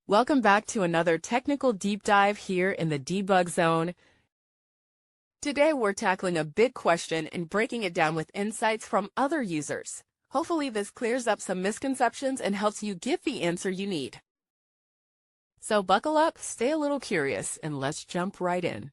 Welcome back to another technical deep dive here in the debug zone. Today we're tackling a big question and breaking it down with insights from other users. Hopefully this clears up some misconceptions and helps you get the answer you need. So buckle up, stay a little curious, and let's jump right in.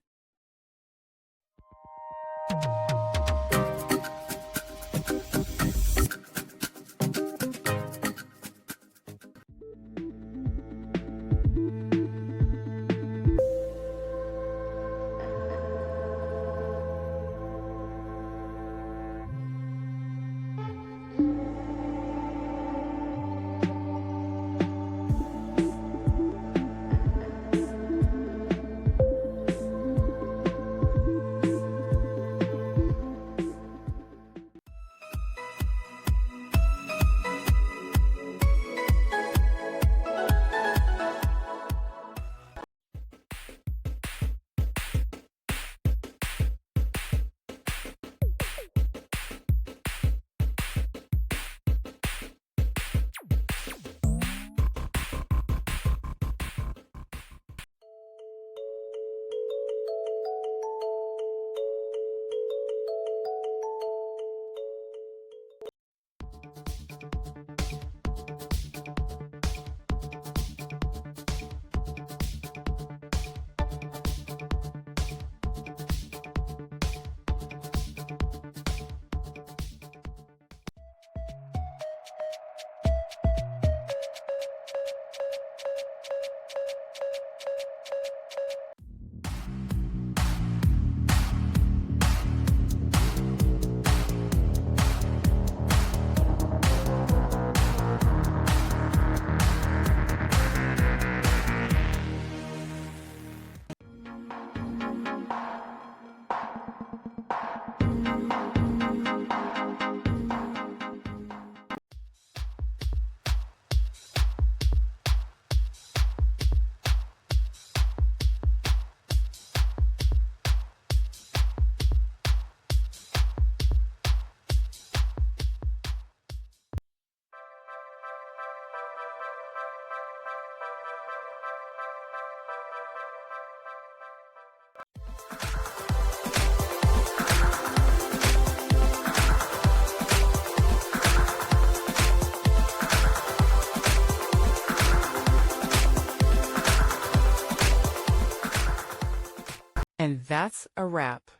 And that's a wrap.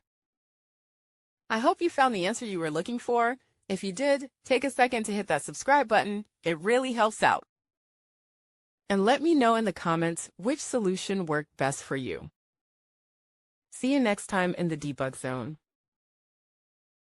I hope you found the answer you were looking for. If you did, take a second to hit that subscribe button. It really helps out. And let me know in the comments which solution worked best for you. See you next time in the debug zone.